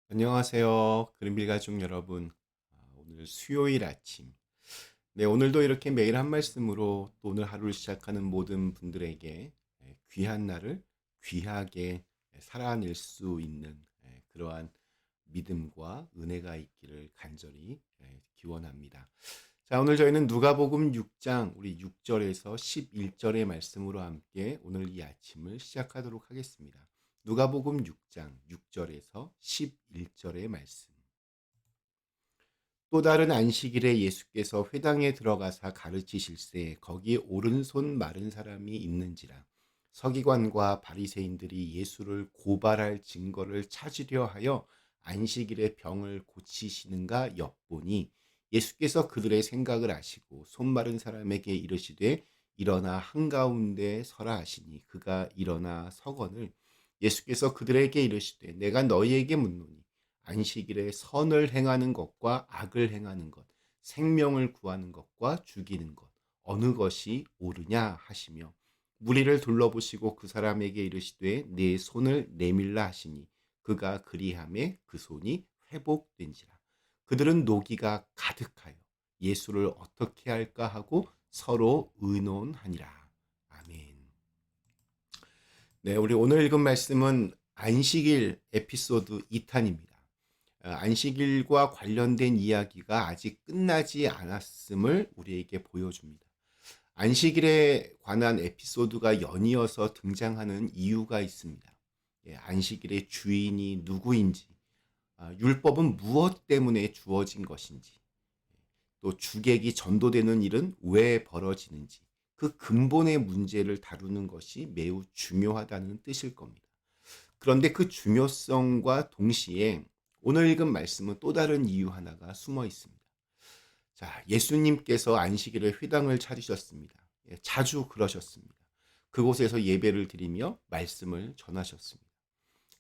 안녕하세요. 그린빌 가족 여러분. 오늘 수요일 아침. 네, 오늘도 이렇게 매일 한 말씀으로 또 오늘 하루를 시작하는 모든 분들에게 귀한 날을 귀하게 살아낼 수 있는 그러한 믿음과 은혜가 있기를 간절히 기원합니다. 자, 오늘 저희는 누가복음 6장 우리 6절에서 11절의 말씀으로 함께 오늘 이 아침을 시작하도록 하겠습니다. 누가복음 6장 6절에서 11절의 말씀. 또 다른 안식일에 예수께서 회당에 들어가사 가르치실세 거기 오른손 마른 사람이 있는지라. 서기관과 바리새인들이 예수를 고발할 증거를 찾으려 하여 안식일에 병을 고치시는가 엿보니 예수께서 그들의 생각을 아시고 손 마른 사람에게 이르시되 일어나 한가운데 서라 하시니 그가 일어나 서거늘 예수께서 그들에게 이르시되 내가 너희에게 묻노니 안식일에 선을 행하는 것과 악을 행하는 것, 생명을 구하는 것과 죽이는 것, 어느 것이 옳으냐 하시며 무리를 둘러보시고 그 사람에게 이르시되 네 손을 내밀라 하시니 그가 그리함에 그 손이 회복된지라. 그들은 노기가 가득하여 예수를 어떻게 할까 하고 서로 의논하니라. 아멘. 네, 우리 오늘 읽은 말씀은 안식일 에피소드 2탄입니다. 안식일과 관련된 이야기가 아직 끝나지 않았음을 우리에게 보여줍니다. 안식일에 관한 에피소드가 연이어서 등장하는 이유가 있습니다. 안식일의 주인이 누구인지, 율법은 무엇 때문에 주어진 것인지, 또 주객이 전도되는 일은 왜 벌어지는지, 그 근본의 문제를 다루는 것이 매우 중요하다는 뜻일 겁니다. 그런데 그 중요성과 동시에 오늘 읽은 말씀은 또 다른 이유 하나가 숨어 있습니다. 자, 예수님께서 안식일에 회당을 차리셨습니다. 자주 그러셨습니다. 그곳에서 예배를 드리며 말씀을 전하셨습니다.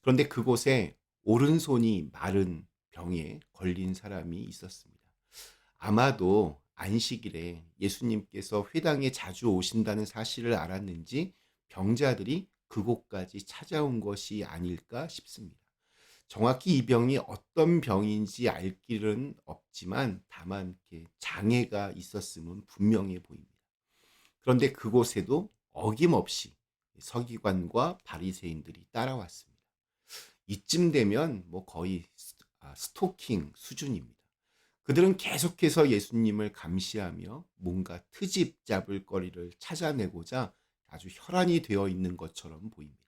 그런데 그곳에 오른손이 마른 병에 걸린 사람이 있었습니다. 아마도 안식일에 예수님께서 회당에 자주 오신다는 사실을 알았는지 병자들이 그곳까지 찾아온 것이 아닐까 싶습니다. 정확히 이 병이 어떤 병인지 알 길은 없지만 다만 이렇게 장애가 있었음은 분명해 보입니다. 그런데 그곳에도 어김없이 서기관과 바리새인들이 따라왔습니다. 이쯤 되면 뭐 거의 스토킹 수준입니다. 그들은 계속해서 예수님을 감시하며 뭔가 트집 잡을 거리를 찾아내고자 아주 혈안이 되어 있는 것처럼 보입니다.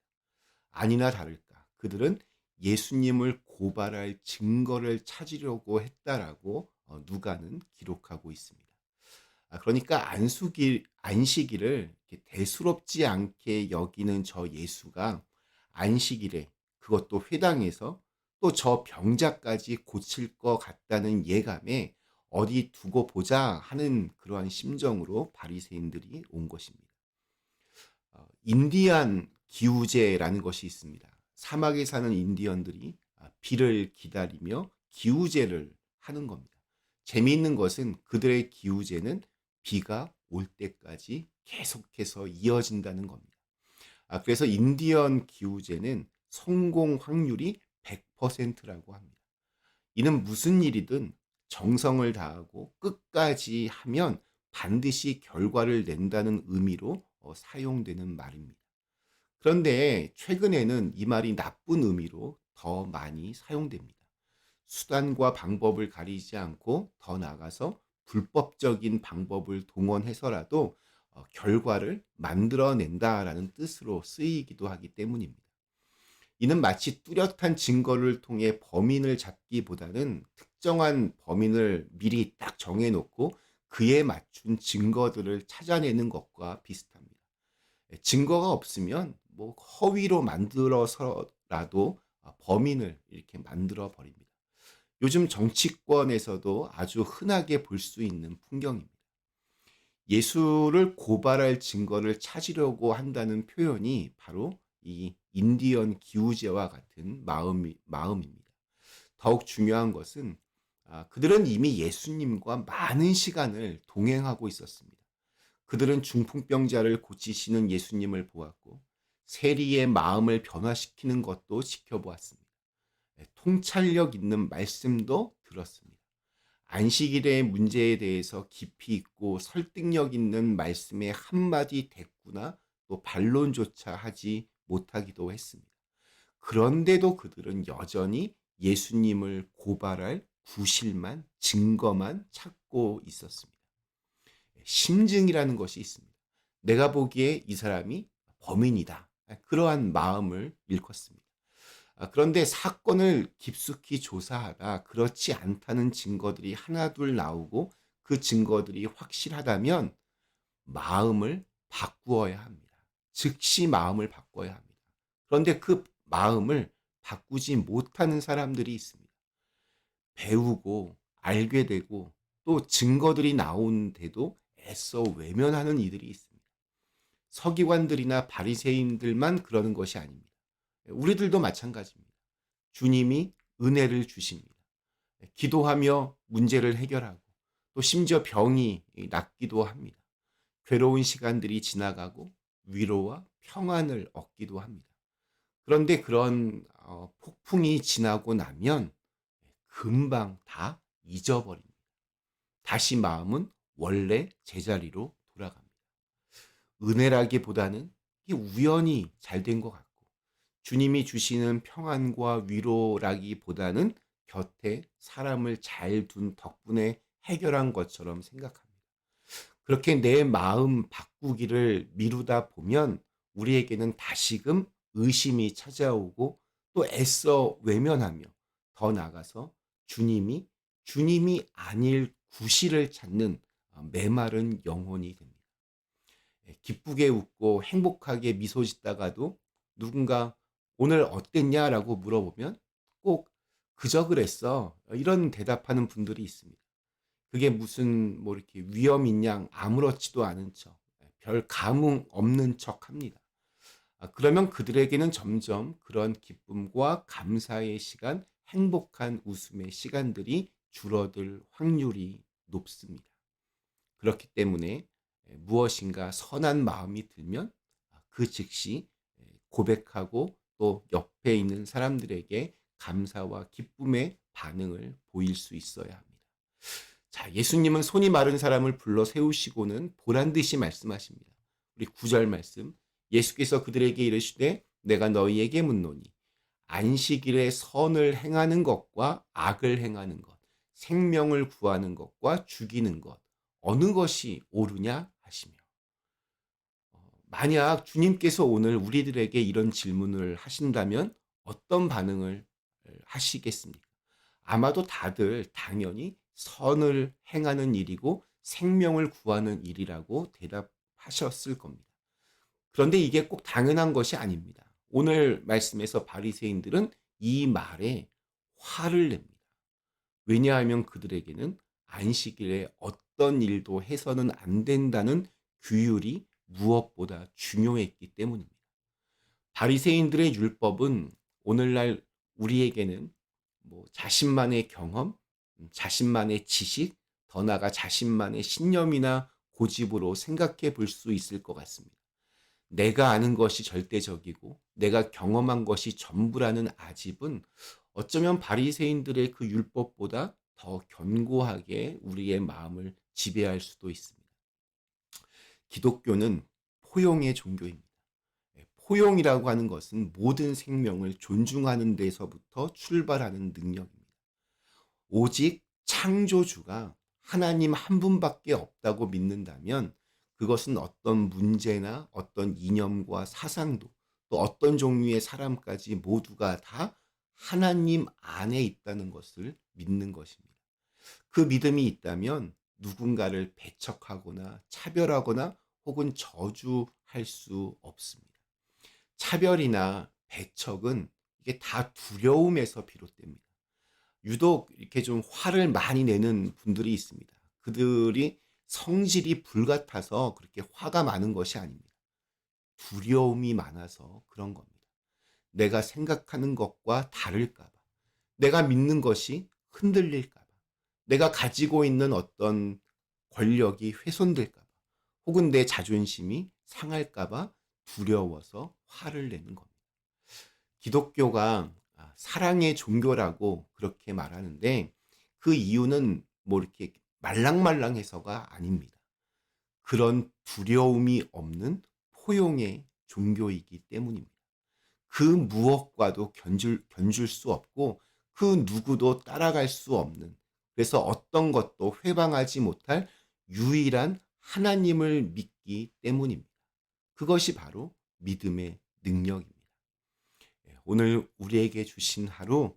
아니나 다를까 그들은 예수님을 고발할 증거를 찾으려고 했다라고 누가는 기록하고 있습니다. 그러니까 안식일을 이렇게 대수롭지 않게 여기는 저 예수가 안식일에 그것도 회당에서 또 저 병자까지 고칠 것 같다는 예감에 어디 두고 보자 하는 그러한 심정으로 바리새인들이 온 것입니다. 인디안 기우제라는 것이 있습니다. 사막에 사는 인디언들이 비를 기다리며 기우제를 하는 겁니다. 재미있는 것은 그들의 기우제는 비가 올 때까지 계속해서 이어진다는 겁니다. 그래서 인디언 기우제는 성공 확률이 100%라고 합니다. 이는 무슨 일이든 정성을 다하고 끝까지 하면 반드시 결과를 낸다는 의미로 사용되는 말입니다. 그런데 최근에는 이 말이 나쁜 의미로 더 많이 사용됩니다. 수단과 방법을 가리지 않고 더 나아가서 불법적인 방법을 동원해서라도 결과를 만들어낸다라는 뜻으로 쓰이기도 하기 때문입니다. 이는 마치 뚜렷한 증거를 통해 범인을 잡기보다는 특정한 범인을 미리 딱 정해놓고 그에 맞춘 증거들을 찾아내는 것과 비슷합니다. 증거가 없으면 뭐 허위로 만들어서라도 범인을 이렇게 만들어 버립니다. 요즘 정치권에서도 아주 흔하게 볼 수 있는 풍경입니다. 예수를 고발할 증거를 찾으려고 한다는 표현이 바로 이 인디언 기우제와 같은 마음입니다. 더욱 중요한 것은 그들은 이미 예수님과 많은 시간을 동행하고 있었습니다. 그들은 중풍병자를 고치시는 예수님을 보았고 세리의 마음을 변화시키는 것도 지켜보았습니다. 통찰력 있는 말씀도 들었습니다. 안식일의 문제에 대해서 깊이 있고 설득력 있는 말씀의 한마디 대꾸나 또 반론조차 하지 못하기도 했습니다. 그런데도 그들은 여전히 예수님을 고발할 구실만, 증거만 찾고 있었습니다. 심증이라는 것이 있습니다. 내가 보기에 이 사람이 범인이다. 그러한 마음을 일컫습니다. 그런데 사건을 깊숙이 조사하다 그렇지 않다는 증거들이 하나둘 나오고 그 증거들이 확실하다면 마음을 바꾸어야 합니다. 즉시 마음을 바꿔야 합니다. 그런데 그 마음을 바꾸지 못하는 사람들이 있습니다. 배우고 알게 되고 또 증거들이 나오는데도 애써 외면하는 이들이 있습니다. 서기관들이나 바리새인들만 그러는 것이 아닙니다. 우리들도 마찬가지입니다. 주님이 은혜를 주십니다. 기도하며 문제를 해결하고 또 심지어 병이 낫기도 합니다. 괴로운 시간들이 지나가고 위로와 평안을 얻기도 합니다. 그런데 그런 폭풍이 지나고 나면 금방 다 잊어버립니다. 다시 마음은 원래 제자리로 돌아갑니다. 은혜라기보다는 이게 우연히 잘 된 것 같고 주님이 주시는 평안과 위로라기보다는 곁에 사람을 잘 둔 덕분에 해결한 것처럼 생각합니다. 그렇게 내 마음 바꾸기를 미루다 보면 우리에게는 다시금 의심이 찾아오고 또 애써 외면하며 더 나아가서 주님이 아닐 구실을 찾는 메마른 영혼이 됩니다. 기쁘게 웃고 행복하게 미소 짓다가도 누군가 오늘 어땠냐라고 물어보면 꼭 그저 그랬어. 이런 대답하는 분들이 있습니다. 그게 무슨 뭐 이렇게 위험 있냐 아무렇지도 않은 척, 별 감흥 없는 척 합니다. 그러면 그들에게는 점점 그런 기쁨과 감사의 시간, 행복한 웃음의 시간들이 줄어들 확률이 높습니다. 그렇기 때문에 무엇인가 선한 마음이 들면 그 즉시 고백하고 또 옆에 있는 사람들에게 감사와 기쁨의 반응을 보일 수 있어야 합니다. 자, 예수님은 손이 마른 사람을 불러 세우시고는 보란 듯이 말씀하십니다. 우리 9절 말씀. 예수께서 그들에게 이르시되 내가 너희에게 묻노니 안식일에 선을 행하는 것과 악을 행하는 것, 생명을 구하는 것과 죽이는 것, 어느 것이 옳으냐 하시며. 만약 주님께서 오늘 우리들에게 이런 질문을 하신다면 어떤 반응을 하시겠습니까? 아마도 다들 당연히 선을 행하는 일이고 생명을 구하는 일이라고 대답하셨을 겁니다. 그런데 이게 꼭 당연한 것이 아닙니다. 오늘 말씀에서 바리새인들은 이 말에 화를 냅니다. 왜냐하면 그들에게는 안식일에 어떤 일도 해서는 안 된다는 규율이 무엇보다 중요했기 때문입니다. 바리새인들의 율법은 오늘날 우리에게는 뭐 자신만의 경험, 자신만의 지식, 더 나아가 자신만의 신념이나 고집으로 생각해 볼 수 있을 것 같습니다. 내가 아는 것이 절대적이고 내가 경험한 것이 전부라는 아집은 어쩌면 바리새인들의 그 율법보다 더 견고하게 우리의 마음을 지배할 수도 있습니다. 기독교는 포용의 종교입니다. 포용이라고 하는 것은 모든 생명을 존중하는 데서부터 출발하는 능력입니다. 오직 창조주가 하나님 한 분밖에 없다고 믿는다면 그것은 어떤 문제나 어떤 이념과 사상도 또 어떤 종류의 사람까지 모두가 다 하나님 안에 있다는 것을 믿는 것입니다. 그 믿음이 있다면 누군가를 배척하거나 차별하거나 혹은 저주할 수 없습니다. 차별이나 배척은 이게 다 두려움에서 비롯됩니다. 유독 이렇게 좀 화를 많이 내는 분들이 있습니다. 그들이 성질이 불같아서 그렇게 화가 많은 것이 아닙니다. 두려움이 많아서 그런 겁니다. 내가 생각하는 것과 다를까 봐. 내가 믿는 것이 흔들릴까 봐. 내가 가지고 있는 어떤 권력이 훼손될까 봐. 혹은 내 자존심이 상할까 봐 두려워서 화를 내는 겁니다. 기독교가 사랑의 종교라고 그렇게 말하는데 그 이유는 뭐 이렇게 말랑말랑해서가 아닙니다. 그런 두려움이 없는 포용의 종교이기 때문입니다. 그 무엇과도 견줄 수 없고 그 누구도 따라갈 수 없는, 그래서 어떤 것도 회방하지 못할 유일한 하나님을 믿기 때문입니다. 그것이 바로 믿음의 능력입니다. 오늘 우리에게 주신 하루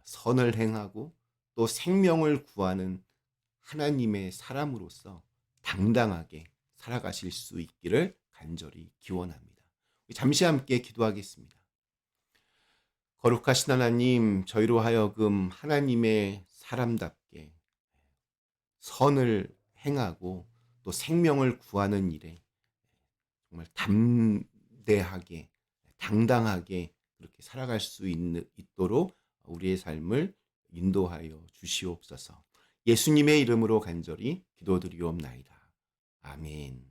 선을 행하고 또 생명을 구하는 하나님의 사람으로서 당당하게 살아가실 수 있기를 간절히 기원합니다. 잠시 함께 기도하겠습니다. 거룩하신 하나님, 저희로 하여금 하나님의 사람답게 선을 행하고 또 생명을 구하는 일에 정말 담대하게, 당당하게 그렇게 살아갈 수 있도록 우리의 삶을 인도하여 주시옵소서. 예수님의 이름으로 간절히 기도드리옵나이다. 아멘.